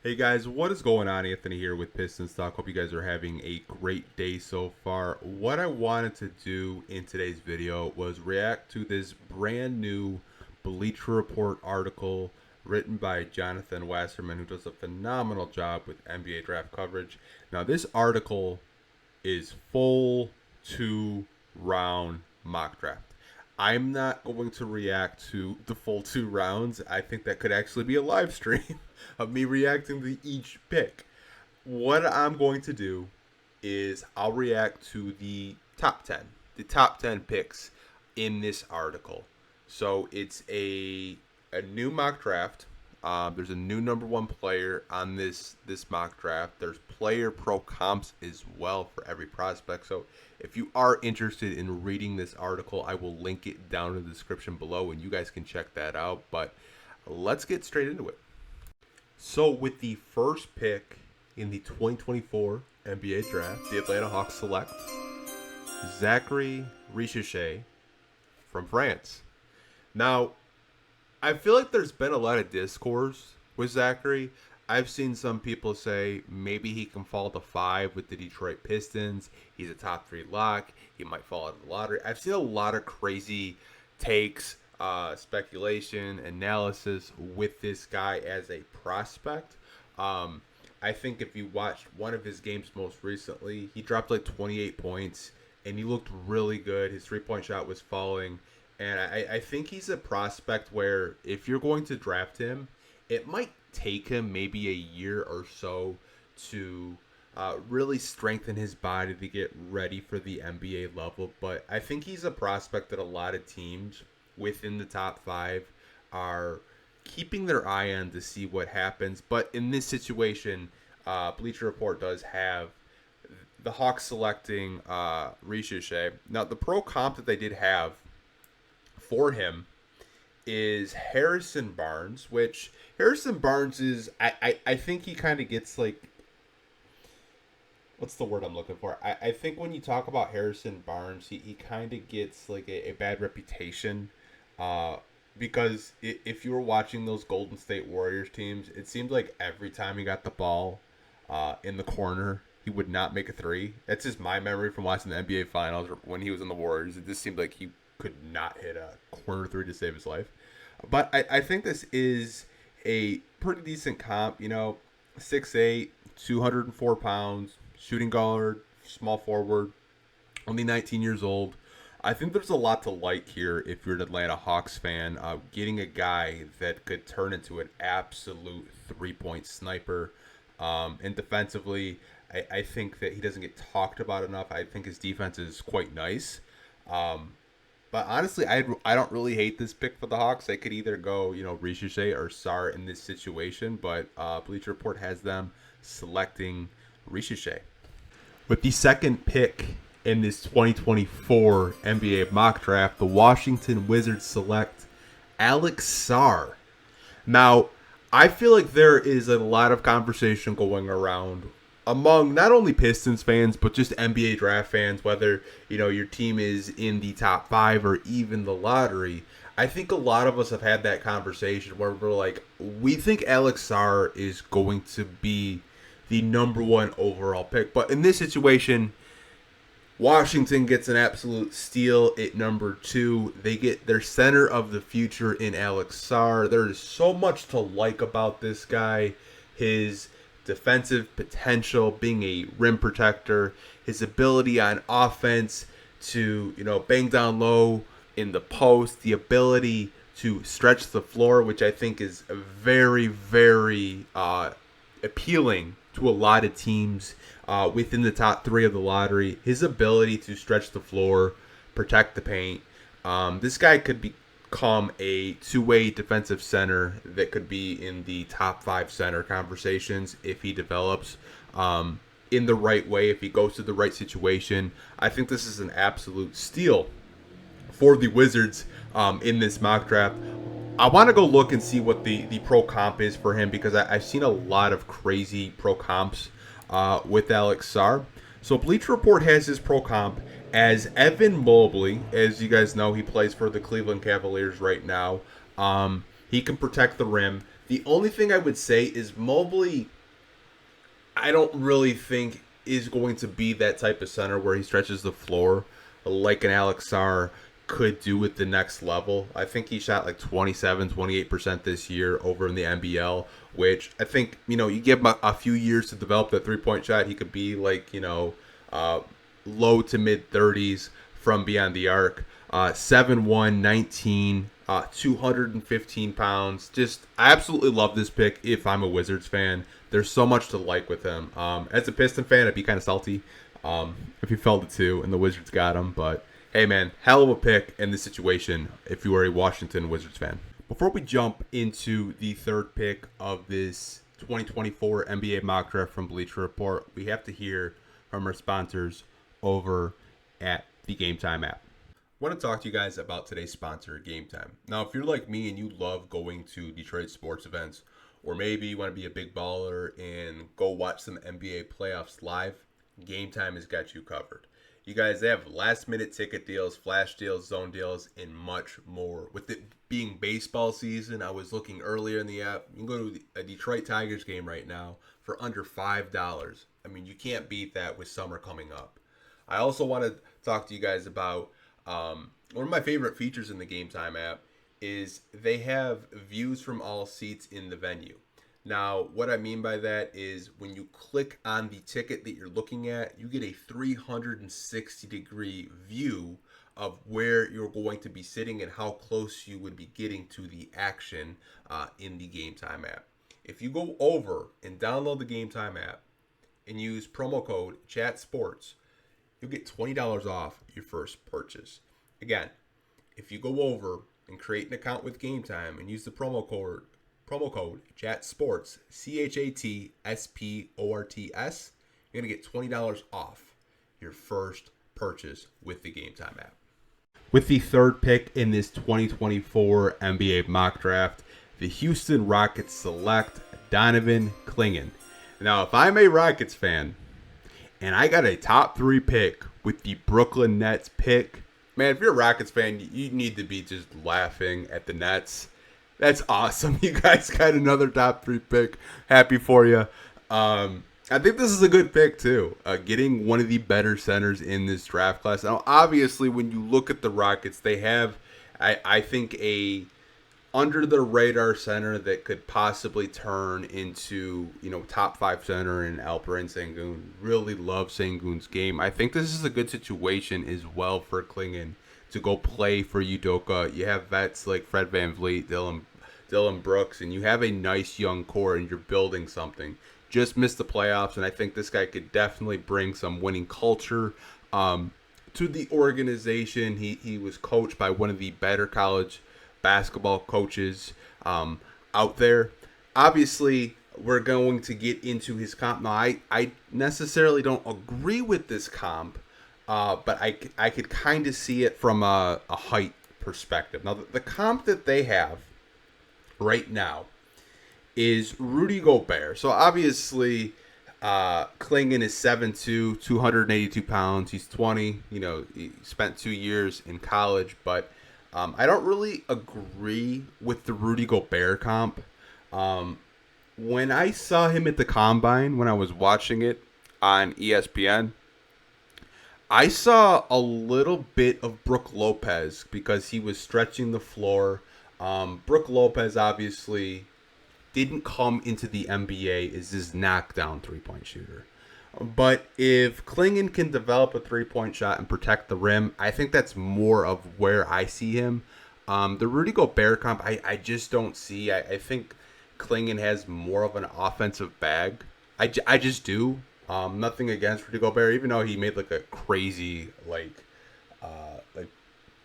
Hey guys, what is going on? Anthony here with Pistons Talk. Hope you guys are having a great day so far. What I wanted to do in today's video was react to this brand new Bleacher Report article written by Jonathan Wasserman, who does a phenomenal job with NBA draft coverage. Now, this article is full 2 round mock draft. I'm not going to react to the full 2 rounds. I think that could actually be a live stream of me reacting to each pick. What I'm going to do is I'll react to the top 10 picks in this article. So it's a new mock draft. There's a new number one player on this mock draft. There's player pro comps as well for every prospect. So if you are interested in reading this article, I will link it down in the description below, and you guys can check that out. But let's get straight into it. So with the first pick in the 2024 NBA draft, the Atlanta Hawks select Zachary Richeche from France. Now, I feel like there's been a lot of discourse with Zachary. I've seen some people say maybe he can fall to 5 with the Detroit Pistons. He's a top 3 lock. He might fall out of the lottery. I've seen a lot of crazy takes, speculation, analysis with this guy as a prospect. I think if you watched one of his games most recently, he dropped like 28 points and he looked really good. His 3-point shot was falling. And I think he's a prospect where if you're going to draft him, it might take him maybe a year or so to really strengthen his body to get ready for the NBA level. But I think he's a prospect that a lot of teams within the top 5 are keeping their eye on to see what happens. But in this situation, Bleacher Report does have the Hawks selecting Richeche. Now, the pro comp that they did have for him is Harrison Barnes, which Harrison Barnes is, I think he kind of gets like, what's the word I'm looking for? I think when you talk about Harrison Barnes, he kind of gets like a bad reputation because if you were watching those Golden State Warriors teams, it seemed like every time he got the ball in the corner, he would not make a three. That's just my memory from watching the NBA Finals when he was in the Warriors. It just seemed like he could not hit a corner three to save his life. But I think this is a pretty decent comp. 6'8", 204 pounds, shooting guard, small forward, only 19 years old. I think there's a lot to like here if you're an Atlanta Hawks fan. Getting a guy that could turn into an absolute three-point sniper. And defensively, I think that he doesn't get talked about enough. I think his defense is quite nice. But honestly, I don't really hate this pick for the Hawks. They could either go, Richeche or Sarr in this situation, but Bleacher Report has them selecting Richeche. With the second pick in this 2024 NBA mock draft, the Washington Wizards select Alex Sarr. Now, I feel like there is a lot of conversation going around among not only Pistons fans, but just NBA draft fans, whether, your team is in the top 5 or even the lottery. I think a lot of us have had that conversation where we're like, we think Alex Sarr is going to be the number 1 overall pick. But in this situation, Washington gets an absolute steal at number 2. They get their center of the future in Alex Sarr. There is so much to like about this guy. His defensive potential, being a rim protector, his ability on offense to, bang down low in the post, the ability to stretch the floor, which I think is very, very appealing to a lot of teams within the top 3 of the lottery. His ability to stretch the floor, protect the paint. This guy could become a two-way defensive center that could be in the top 5 center conversations if he develops in the right way, if he goes to the right situation. I think this is an absolute steal for the Wizards in this mock draft. I want to go look and see what the pro comp is for him, because I've seen a lot of crazy pro comps with Alex Sarr. So Bleacher Report has his pro comp as Evan Mobley. As you guys know, he plays for the Cleveland Cavaliers right now. He can protect the rim. The only thing I would say is Mobley, I don't really think is going to be that type of center where he stretches the floor like an Alex Sarr could do at the next level. I think he shot like 27, 28% this year over in the NBL, which I think, you give him a few years to develop that three-point shot, he could be like, low to mid-30s from beyond the arc. 7'1", 19, 215 pounds. Just, I absolutely love this pick if I'm a Wizards fan. There's so much to like with him. As a Piston fan, I'd be kind of salty if he fell to 2 and the Wizards got him. But, hey, man, hell of a pick in this situation if you are a Washington Wizards fan. Before we jump into the third pick of this 2024 NBA mock draft from Bleacher Report, we have to hear from our sponsors over at the Game Time app. I want to talk to you guys about today's sponsor, Game Time. Now, if you're like me and you love going to Detroit sports events, or maybe you want to be a big baller and go watch some NBA playoffs live, Game Time has got you covered. You guys, they have last-minute ticket deals, flash deals, zone deals, and much more. With it being baseball season, I was looking earlier in the app. You can go to a Detroit Tigers game right now for under $5. I mean, you can't beat that with summer coming up. I also want to talk to you guys about one of my favorite features in the Game Time app is they have views from all seats in the venue. Now, what I mean by that is when you click on the ticket that you're looking at, you get a 360-degree view of where you're going to be sitting and how close you would be getting to the action in the Game Time app. If you go over and download the Game Time app and use promo code CHATSPORTS, you'll get $20 off your first purchase. Again, if you go over and create an account with Game Time and use the promo code CHATSPORTS, CHATSPORTS, you're going to get $20 off your first purchase with the Game Time app. With the third pick in this 2024 NBA mock draft, the Houston Rockets select Donovan Clingan. Now, if I'm a Rockets fan and I got a top 3 pick with the Brooklyn Nets pick, man, if you're a Rockets fan, you need to be just laughing at the Nets. That's awesome. You guys got another top 3 pick. Happy for you. I think this is a good pick, too. Getting one of the better centers in this draft class. Now, obviously, when you look at the Rockets, they have, I think, a under-the-radar center that could possibly turn into, top 5 center in Alperen Sengun. Really love Sengun's game. I think this is a good situation as well for Clingan to go play for Udoka. You have vets like Fred VanVleet, Dylan Brooks, and you have a nice young core and you're building something. Just missed the playoffs, and I think this guy could definitely bring some winning culture to the organization. He was coached by one of the better college basketball coaches out there. Obviously, we're going to get into his comp. Now, I necessarily don't agree with this comp, but I could kind of see it from a height perspective. Now, the comp that they have right now is Rudy Gobert. So, obviously, Clingan is 7'2", 282 pounds. He's 20. He spent 2 years in college, but I don't really agree with the Rudy Gobert comp. When I saw him at the Combine, when I was watching it on ESPN, I saw a little bit of Brook Lopez because he was stretching the floor. Brook Lopez obviously didn't come into the NBA as this knockdown three-point shooter. But if Clingan can develop a three-point shot and protect the rim, I think that's more of where I see him. The Rudy Gobert comp, I just don't see. I think Clingan has more of an offensive bag. I just do. Nothing against Rudy Gobert, even though he made like a crazy,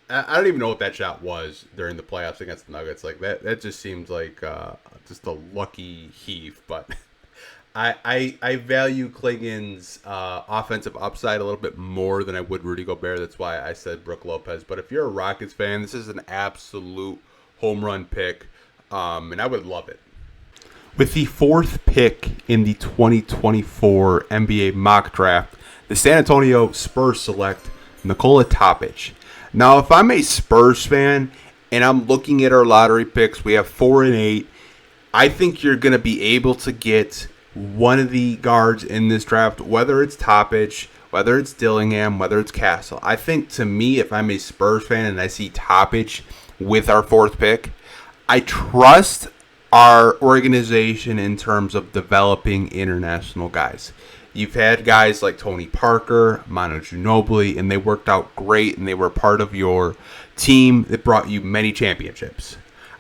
I don't even know what that shot was during the playoffs against the Nuggets. Like that just seems like just a lucky heave. But I value Clingan's offensive upside a little bit more than I would Rudy Gobert. That's why I said Brook Lopez. But if you're a Rockets fan, this is an absolute home run pick, and I would love it. With the fourth pick in the 2024 NBA mock draft, the San Antonio Spurs select Nikola Topic. Now, if I'm a Spurs fan and I'm looking at our lottery picks, we have 4 and 8. I think you're going to be able to get one of the guards in this draft, whether it's Topic, whether it's Dillingham, whether it's Castle. I think, to me, if I'm a Spurs fan and I see Topic with our 4th pick, I trust our organization in terms of developing international guys. You've had guys like Tony Parker, Manu Ginobili, and they worked out great, and they were part of your team that brought you many championships.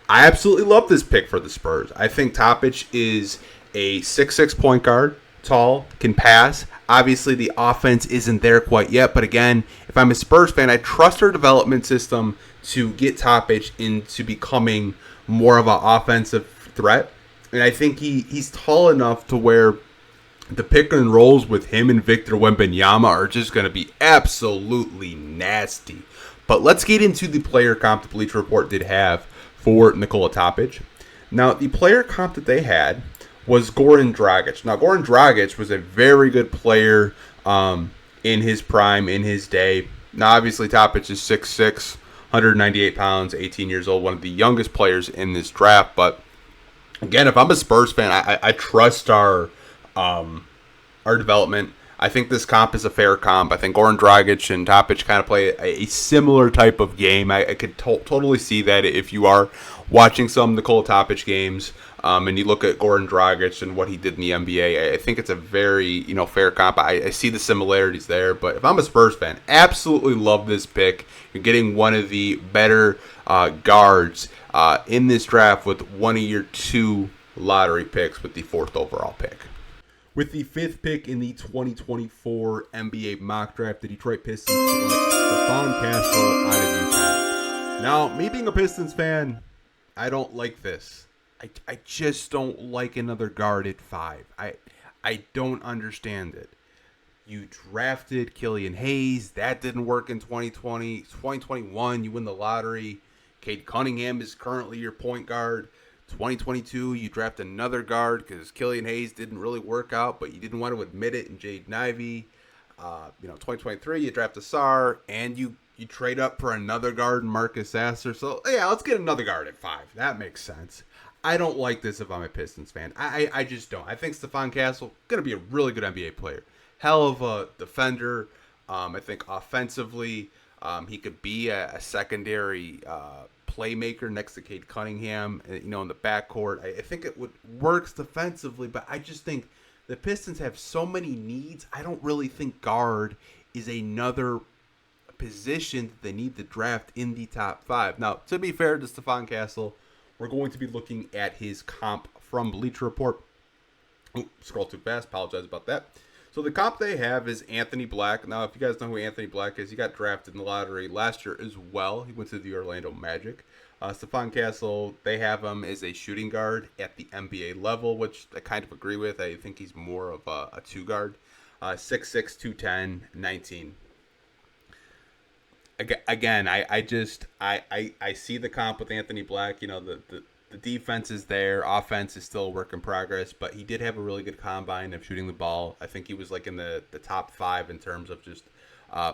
I absolutely love this pick for the Spurs. I think Topic is a 6'6" point guard, tall, can pass. Obviously, the offense isn't there quite yet, but again, if I'm a Spurs fan, I trust our development system to get Topic into becoming more of an offensive threat. And I think he's tall enough to where the pick and rolls with him and Victor Wembanyama are just going to be absolutely nasty. But let's get into the player comp the Bleacher Report did have for Nikola Topic. Now, the player comp that they had was Goran Dragic. Now, Goran Dragic was a very good player in his prime, in his day. Now, obviously, Topic is 6'6", 198 pounds, 18 years old, one of the youngest players in this draft. But, again, if I'm a Spurs fan, I trust our development. I think this comp is a fair comp. I think Goran Dragic and Topic kind of play a similar type of game. I could totally see that if you are watching some Nikola Topic games and you look at Goran Dragic and what he did in the NBA. I think it's a very fair comp. I see the similarities there. But if I'm a Spurs fan, absolutely love this pick. You're getting one of the better guards in this draft with one of your 2 lottery picks with the 4th overall pick. With the 5th pick in the 2024 NBA mock draft, the Detroit Pistons select Stephon Castle out of Utah. Now, me being a Pistons fan, I don't like this. I just don't like another guard at 5. I don't understand it. You drafted Killian Hayes. That didn't work in 2020. 2021, you win the lottery. Cade Cunningham is currently your point guard. 2022, you draft another guard because Killian Hayes didn't really work out, but you didn't want to admit it in Jaden Ivey. 2023, you draft Asar, and you trade up for another guard, Marcus Sasser. So, yeah, let's get another guard at 5. That makes sense. I don't like this if I'm a Pistons fan. I just don't. I think Stephon Castle going to be a really good NBA player. Hell of a defender. I think offensively, he could be a secondary playmaker next to Cade Cunningham, in the backcourt. I think it would works defensively, but I just think the Pistons have so many needs. I don't really think guard is another position that they need to draft in the top 5. Now, to be fair to Stephon Castle, we're going to be looking at his comp from Bleacher Report. Ooh, scroll too fast. Apologize about that. So the comp they have is Anthony Black. Now, if you guys know who Anthony Black is, he got drafted in the lottery last year as well. He went to the Orlando Magic. Stephon Castle, they have him as a shooting guard at the NBA level, which I kind of agree with. I think he's more of a 2 guard. 6'6", 210, 19. Again, I see the comp with Anthony Black. The defense is there. Offense is still a work in progress, but he did have a really good combine of shooting the ball. I think he was like in the top 5 in terms of just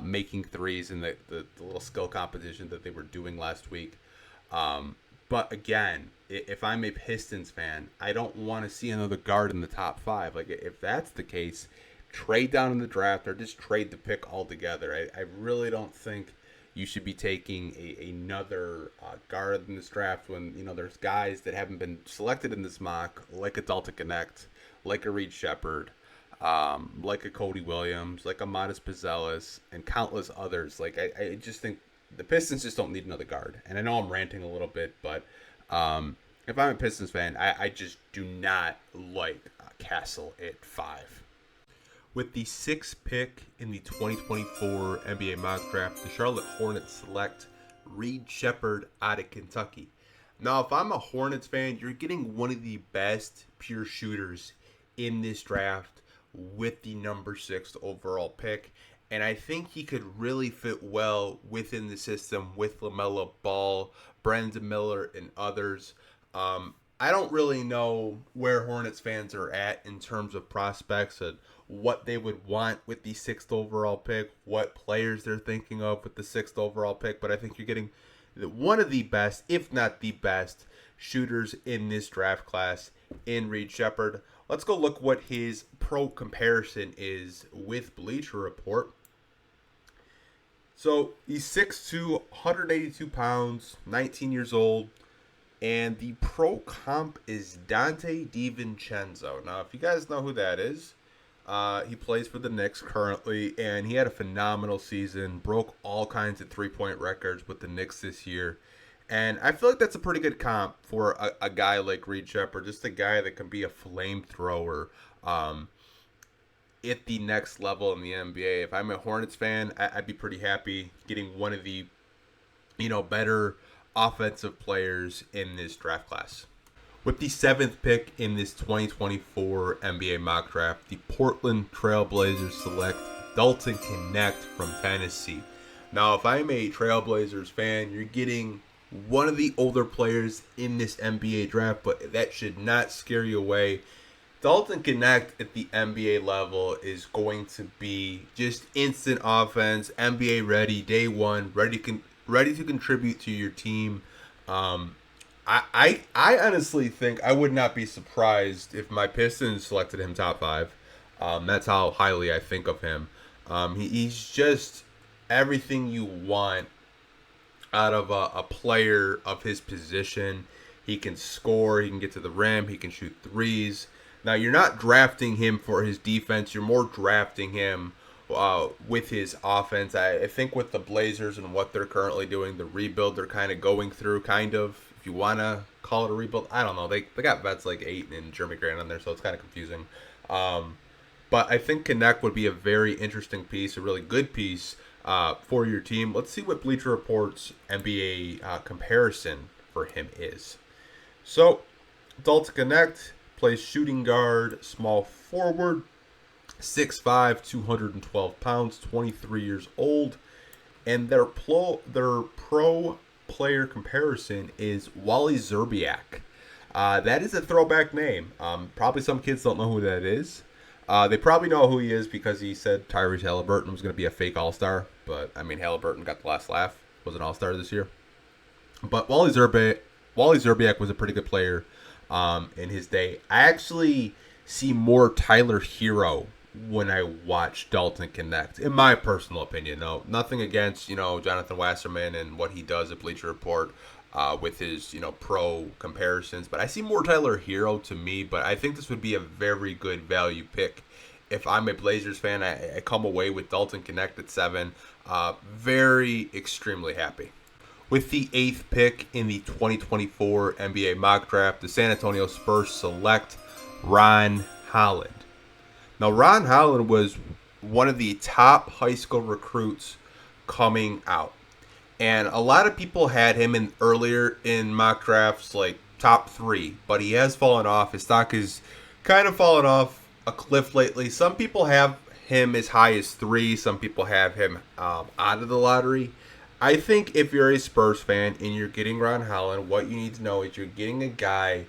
making threes in the little skill competition that they were doing last week. But again, if I'm a Pistons fan, I don't want to see another guard in the top 5. Like, if that's the case, trade down in the draft or just trade the pick altogether. I really don't think you should be taking another guard in this draft when there's guys that haven't been selected in this mock, like a Dalton Connect, like a Reed Shepard, like a Cody Williams, like a Modest Pizzellis, and countless others. Like, I just think the Pistons just don't need another guard. And I know I'm ranting a little bit, but if I'm a Pistons fan, I just do not like Castle at 5. With the 6th pick in the 2024 NBA mock draft, the Charlotte Hornets select Reed Shepard out of Kentucky. Now, if I'm a Hornets fan, you're getting one of the best pure shooters in this draft with the number 6 overall pick. And I think he could really fit well within the system with LaMelo Ball, Brandon Miller, and others. I don't really know where Hornets fans are at in terms of prospects and what they would want with the 6th overall pick, what players they're thinking of with the 6th overall pick. But I think you're getting one of the best, if not the best, shooters in this draft class in Reed Shepherd. Let's go look what his pro comparison is with Bleacher Report. So he's 6'2", 182 pounds, 19 years old. And the pro comp is Dante DiVincenzo. Now, if you guys know who that is, he plays for the Knicks currently, and he had a phenomenal season, broke all kinds of three-point records with the Knicks this year. And I feel like that's a pretty good comp for a guy like Reed Shepherd, just a guy that can be a flamethrower at the next level in the NBA. If I'm a Hornets fan, I'd be pretty happy getting one of the, better offensive players in this draft class. With the 7th pick in this 2024 NBA mock draft, the Portland Trailblazers select Dalton Knecht from Tennessee. Now, if I'm a Trailblazers fan, you're getting one of the older players in this NBA draft, but that should not scare you away. Dalton Knecht at the NBA level is going to be just instant offense, NBA ready, day one, ready to contribute to your team. I honestly think I would not be surprised if my Pistons selected him top 5. That's how highly I think of him. He's just everything you want out of a player of his position. He can score, he can get to the rim, he can shoot threes. Now, you're not drafting him for his defense. You're more drafting him with his offense. I think with the Blazers and what they're currently doing, the rebuild they're kind of going through, if you want to call it a rebuild. I don't know. They got vets like Ayton and Jeremy Grant on there, so it's kind of confusing. But I think Knecht would be a very interesting piece, a really good piece for your team. Let's see what Bleacher Report's NBA comparison for him is. So, Dalton Knecht plays shooting guard, small forward, 6'5", 212 pounds, 23 years old. And their pro player comparison is Wally Szczerbiak. That is a throwback name. Probably some kids don't know who that is. They probably know who he is because he said Tyrese Halliburton was going to be a fake All-Star. But, Halliburton got the last laugh. Was an All-Star this year. But Wally Szczerbiak was a pretty good player in his day. I actually see more Tyler Hero when I watch Dalton Knecht, in my personal opinion. No, nothing against, Jonathan Wasserman and what he does at Bleacher Report with his, pro comparisons. But I see more Tyler Hero to me, but I think this would be a very good value pick. If I'm a Blazers fan, I come away with Dalton Knecht at 7. Very extremely happy. With the 8th pick in the 2024 NBA mock draft, the San Antonio Spurs select Ron Holland. Now, Ron Holland was one of the top high school recruits coming out. And a lot of people had him earlier in mock drafts, like top 3. But he has fallen off. His stock has kind of fallen off a cliff lately. Some people have him as high as 3. Some people have him out of the lottery. I think if you're a Spurs fan and you're getting Ron Holland, what you need to know is you're getting a guy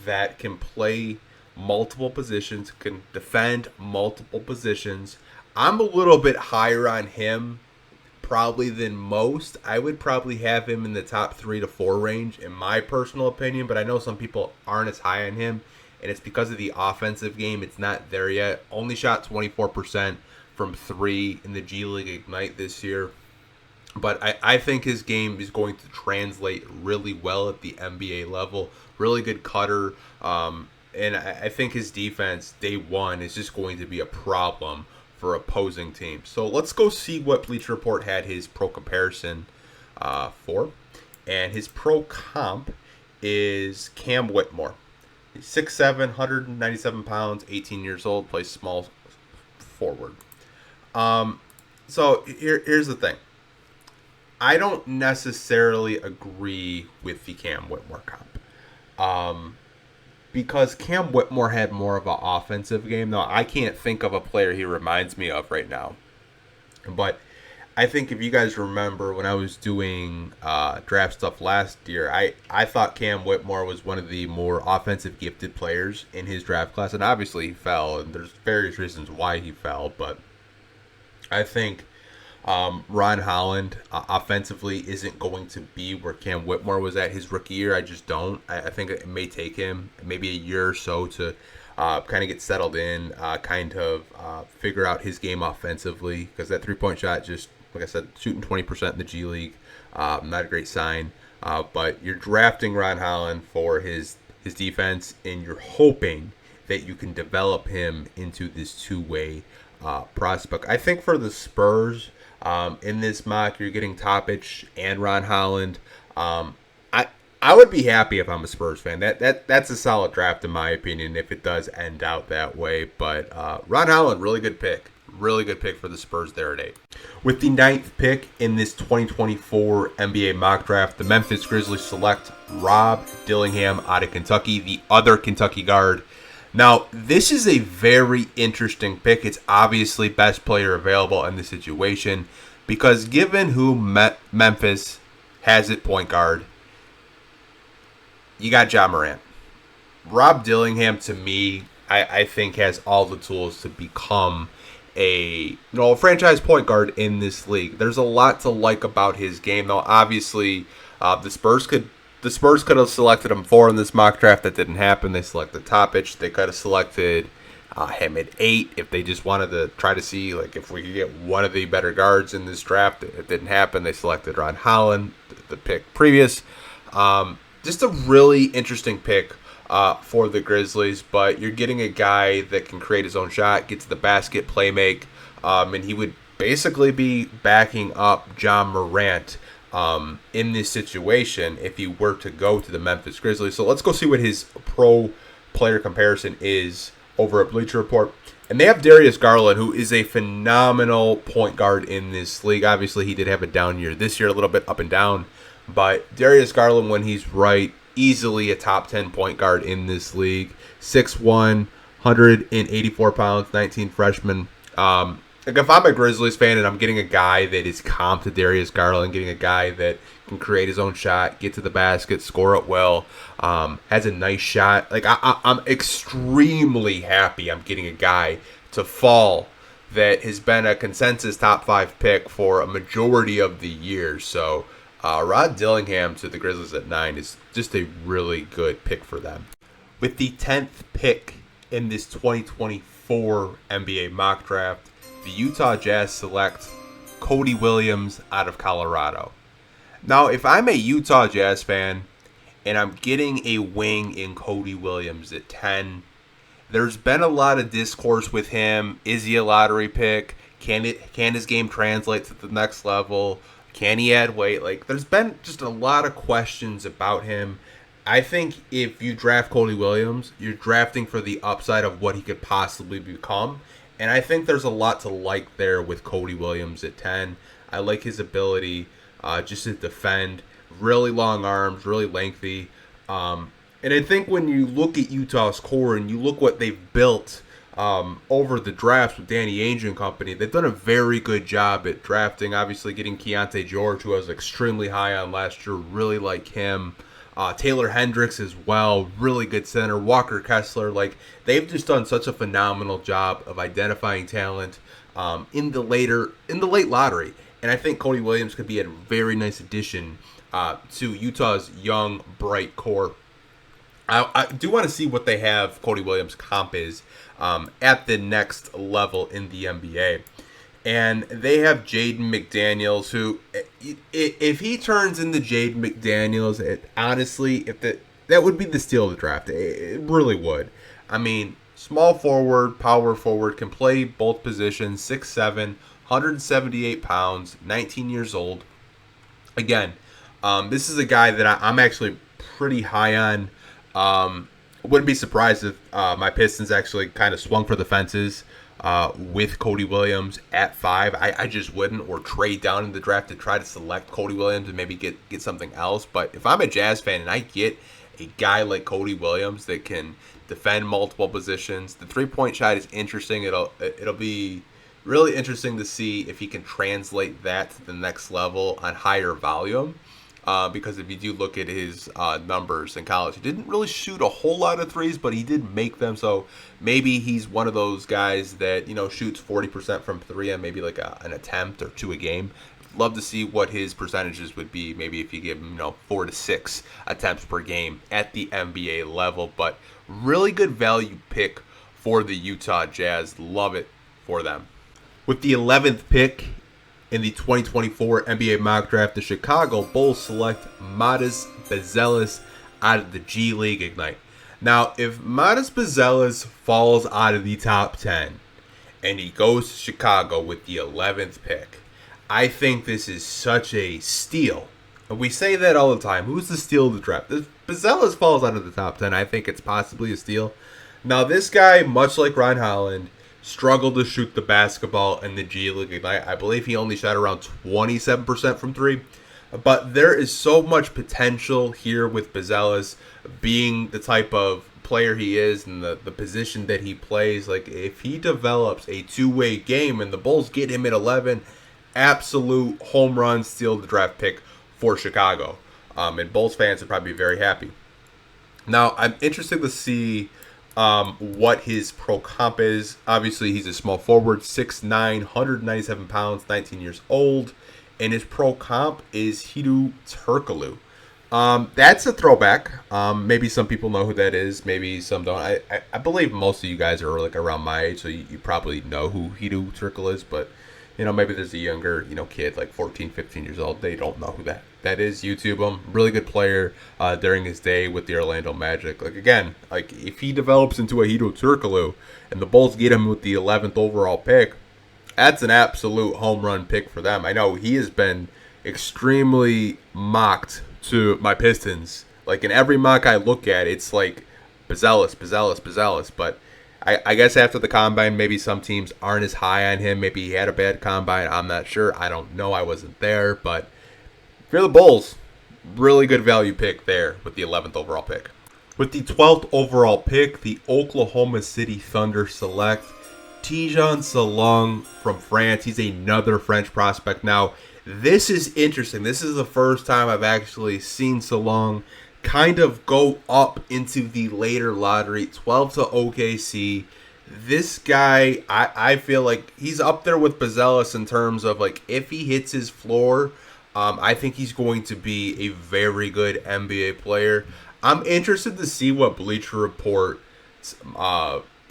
that can play multiple positions, can defend multiple positions. I'm a little bit higher on him probably than most. I would probably have him in the top 3 to 4 range in my personal opinion, but I know some people aren't as high on him, and it's because of the offensive game. It's not there yet. Only shot 24% from 3 in the G League Ignite this year. But I think his game is going to translate really well at the NBA level. Really good cutter. And I think his defense, day one, is just going to be a problem for opposing teams. So let's go see what Bleacher Report had his pro comparison for. And his pro comp is Cam Whitmore. He's 6'7", 197 pounds, 18 years old, plays small forward. So here's the thing. I don't necessarily agree with the Cam Whitmore comp. Because Cam Whitmore had more of an offensive game. Now, I can't think of a player he reminds me of right now. But I think if you guys remember when I was doing draft stuff last year, I thought Cam Whitmore was one of the more offensive gifted players in his draft class. And obviously he fell, and there's various reasons why he fell. But I think Ron Holland offensively isn't going to be where Cam Whitmore was at his rookie year. I just don't. I think it may take him maybe a year or so to kind of get settled in, figure out his game offensively, because that 3-point shot, just like I said, shooting 20% in the G League, not a great sign. But you're drafting Ron Holland for his defense, and you're hoping that you can develop him into this two-way prospect. I think for the Spurs, in this mock, you're getting Topic and Ron Holland. I would be happy if I'm a Spurs fan. That's a solid draft in my opinion if it does end out that way. But Ron Holland, really good pick. Really good pick for the Spurs there at 8. With the 9th pick in this 2024 NBA mock draft, the Memphis Grizzlies select Rob Dillingham out of Kentucky, the other Kentucky guard. Now, this is a very interesting pick. It's obviously best player available in this situation because given who Memphis has at point guard, you got Ja Morant. Rob Dillingham, to me, I think has all the tools to become a franchise point guard in this league. There's a lot to like about his game, though. Obviously, the Spurs could have selected him 4 in this mock draft. That didn't happen. They selected Topic. They could have selected him at 8 if they just wanted to try to see if we could get one of the better guards in this draft. It didn't happen. They selected Ron Holland, the pick previous. Just a really interesting pick for the Grizzlies, but you're getting a guy that can create his own shot, get to the basket, play make, and he would basically be backing up Ja Morant in this situation if he were to go to the Memphis Grizzlies. So let's go see what his pro player comparison is over at Bleacher Report. And they have Darius Garland, who is a phenomenal point guard in this league. Obviously, he did have a down year this year, a little bit up and down. But Darius Garland, when he's right, easily a top 10 point guard in this league. 6'1", 184 pounds, 19 freshman. If I'm a Grizzlies fan and I'm getting a guy that is comp to Darius Garland, getting a guy that can create his own shot, get to the basket, score it well, has a nice shot. I'm extremely happy I'm getting a guy to fall that has been a consensus top 5 pick for a majority of the year. So Rod Dillingham to the Grizzlies at 9 is just a really good pick for them. With the 10th pick in this 2024 NBA mock draft, the Utah Jazz select Cody Williams out of Colorado. Now, if I'm a Utah Jazz fan and I'm getting a wing in Cody Williams at 10, there's been a lot of discourse with him. Is he a lottery pick? Can his game translate to the next level? Can he add weight? There's been just a lot of questions about him. I think if you draft Cody Williams, you're drafting for the upside of what he could possibly become. And I think there's a lot to like there with Cody Williams at 10. I like his ability just to defend. Really long arms, really lengthy. And I think when you look at Utah's core and you look what they've built over the drafts with Danny Ainge and company, they've done a very good job at drafting. Obviously getting Keontae George, who I was extremely high on last year, really like him. Taylor Hendricks as well, really good center. Walker Kessler, they've just done such a phenomenal job of identifying talent in the late lottery. And I think Cody Williams could be a very nice addition to Utah's young, bright core. I do want to see what they have Cody Williams' comp is at the next level in the NBA. And they have Jaden McDaniels, who, if he turns into Jaden McDaniels, honestly, that would be the steal of the draft. It really would. I mean, small forward, power forward, can play both positions, 6'7", 178 pounds, 19 years old. Again, this is a guy that I'm actually pretty high on. Wouldn't be surprised if my Pistons actually kind of swung for the fences with Cody Williams at 5. I just wouldn't, or trade down in the draft to try to select Cody Williams and maybe get something else. But if I'm a Jazz fan and I get a guy like Cody Williams that can defend multiple positions, the 3-point shot is interesting. It'll be really interesting to see if he can translate that to the next level on higher volume. because if you do look at his numbers in college, he didn't really shoot a whole lot of threes, but he did make them. So maybe he's one of those guys that shoots 40% from three on maybe like an attempt or two a game. Love to see what his percentages would be. Maybe if you give him 4 to 6 attempts per game at the NBA level. But really good value pick for the Utah Jazz. Love it for them. With the 11th pick in the 2024 NBA mock draft, the Chicago Bulls select Matas Buzelis out of the G League Ignite. Now, if Matas Buzelis falls out of the top 10 and he goes to Chicago with the 11th pick, I think this is such a steal. And we say that all the time. Who's the steal of the draft? If Buzelis falls out of the top 10, I think it's possibly a steal. Now, this guy, much like Ron Holland, struggled to shoot the basketball in the G League Ignite. I believe he only shot around 27% from three. But there is so much potential here with Buzelis being the type of player he is and the position that he plays. Like, if he develops a two-way game and the Bulls get him at 11, absolute home run, steal the draft pick for Chicago. And Bulls fans would probably be very happy. Now, I'm interested to see what his pro comp is. Obviously, he's a small forward, 6'9", 197 pounds, 19 years old. And his pro comp is Hedo Turkoglu. That's a throwback. Maybe some people know who that is. Maybe some don't. I believe most of you guys are like around my age, so you probably know who Hedo Turkoglu is. But maybe there's a younger kid like 14, 15 years old. They don't know who that is. YouTube him. Really good player during his day with the Orlando Magic. Like, again, like if he develops into a Hedo Turkoglu and the Bulls get him with the 11th overall pick, that's an absolute home run pick for them. I know he has been extremely mocked to my Pistons. Like, in every mock I look at, it's like Buzelis. But I guess after the combine, maybe some teams aren't as high on him. Maybe he had a bad combine. I'm not sure. I don't know. I wasn't there. But if you're the Bulls, really good value pick there with the 11th overall pick. With the 12th overall pick, the Oklahoma City Thunder select Tidjane Salong from France. He's another French prospect. Now, this is interesting. This is the first time I've actually seen Salong kind of go up into the later lottery, 12 to OKC. This guy, I feel like he's up there with Buzelis in terms of, like, if he hits his floor, I think he's going to be a very good NBA player. I'm interested to see what Bleacher Report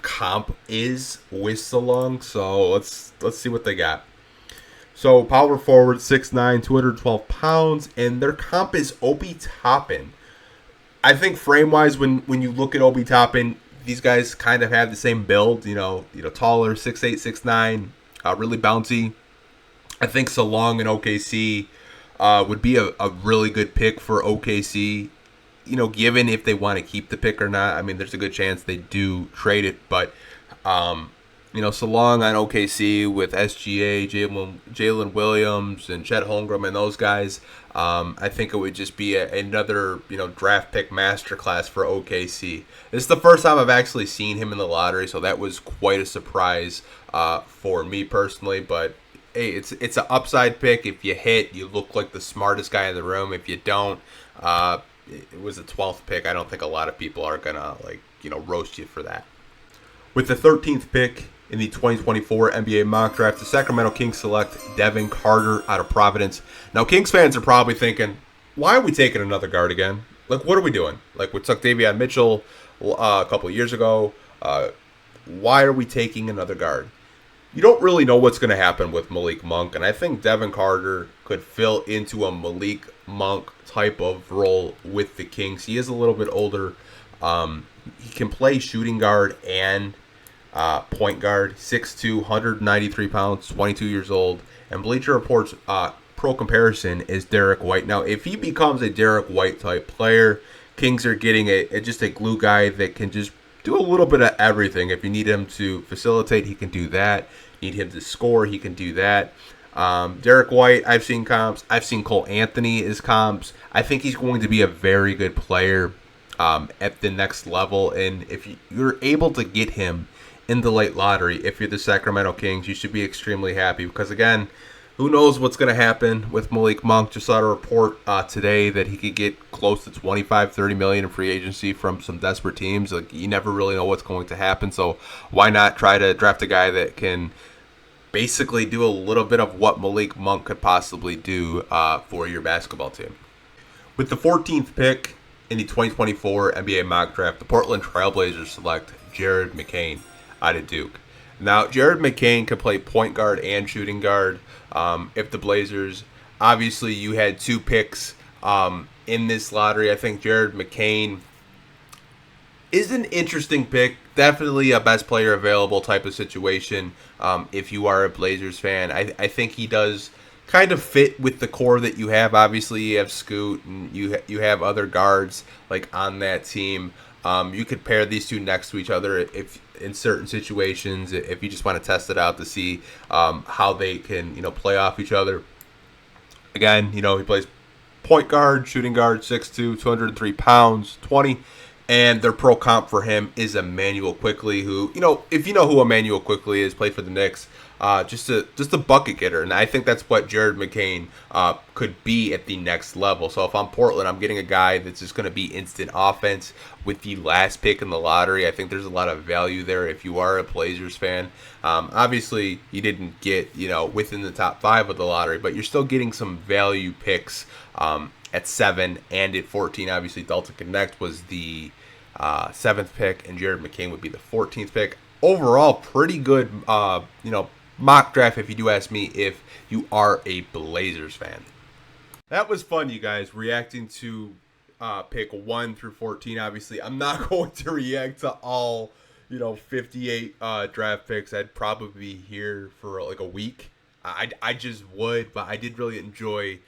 comp is with Salong, so let's see what they got. So power forward, 6'9", 212 pounds, and their comp is Obi Toppin. I think frame-wise, when you look at Obi Toppin, these guys kind of have the same build, taller, 6'8", 6'9", really bouncy. I think Salong and OKC would be a really good pick for OKC, given if they want to keep the pick or not. I mean, there's a good chance they do trade it, but Salong on OKC with SGA, Jalen Williams, and Chet Holmgren and those guys, I think it would just be another draft pick masterclass for OKC. This is the first time I've actually seen him in the lottery, so that was quite a surprise for me personally. But hey, it's an upside pick. If you hit, you look like the smartest guy in the room. If you don't, it was a 12th pick. I don't think a lot of people are gonna roast you for that. With the 13th pick in the 2024 NBA mock draft, the Sacramento Kings select Devin Carter out of Providence. Now, Kings fans are probably thinking, why are we taking another guard again? Like, what are we doing? Like, we took Davion Mitchell a couple of years ago. Why are we taking another guard? You don't really know what's going to happen with Malik Monk, and I think Devin Carter could fill into a Malik Monk type of role with the Kings. He is a little bit older. He can play shooting guard and point guard, 6'2", 193 pounds, 22 years old. And Bleacher Report's pro comparison is Derek White. Now, if he becomes a Derek White type player, Kings are getting just a glue guy that can just do a little bit of everything. If you need him to facilitate, he can do that. Need him to score, he can do that. Derek White, I've seen comps. I've seen Cole Anthony as comps. I think he's going to be a very good player at the next level. And if you're able to get him in the late lottery, if you're the Sacramento Kings, you should be extremely happy. Because, again, Who knows what's going to happen with Malik Monk? Just saw a report today that he could get close to 25, 30 million in free agency from some desperate teams. Like, you never really know what's going to happen. So why not try to draft a guy that can basically do a little bit of what Malik Monk could possibly do for your basketball team? With the 14th pick in the 2024 NBA mock draft, the Portland Trailblazers select Jared McCain out of Duke. Now, Jared McCain can play point guard and shooting guard. If the Blazers, obviously you had 2 picks in this lottery. I think Jared McCain is an interesting pick. Definitely a best player available type of situation if you are a Blazers fan. I think he does kind of fit with the core that you have. Obviously, you have Scoot and you have other guards like on that team. You could pair these two next to each other if in certain situations, if you just want to test it out to see how they can play off each other. Again, he plays point guard, shooting guard, 6'2", 203 pounds, 20. And their pro comp for him is Emmanuel Quickley, who, if you know who Emmanuel Quickley is, played for the Knicks, just a bucket getter. And I think that's what Jared McCain could be at the next level. So if I'm Portland, I'm getting a guy that's just going to be instant offense with the last pick in the lottery. I think there's a lot of value there if you are a Blazers fan. Obviously, you didn't get, within the top 5 of the lottery, but you're still getting some value picks at 7 and at 14. Obviously, Dalton Connect was the 7th pick, and Jared McCain would be the 14th pick. Overall, pretty good, mock draft, if you do ask me, if you are a Blazers fan. That was fun, you guys, reacting to pick 1 through 14. Obviously, I'm not going to react to all, 58 draft picks. I'd probably be here for like a week. I just would, but I did really enjoy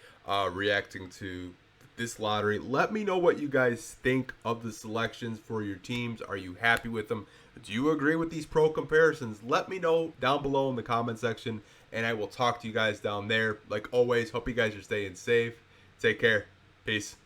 reacting to this lottery. Let me know what you guys think of the selections for your teams. Are you happy with them? Do you agree with these pro comparisons? Let me know down below in the comment section, and I will talk to you guys down there. Like always, hope you guys are staying safe. Take care. Peace.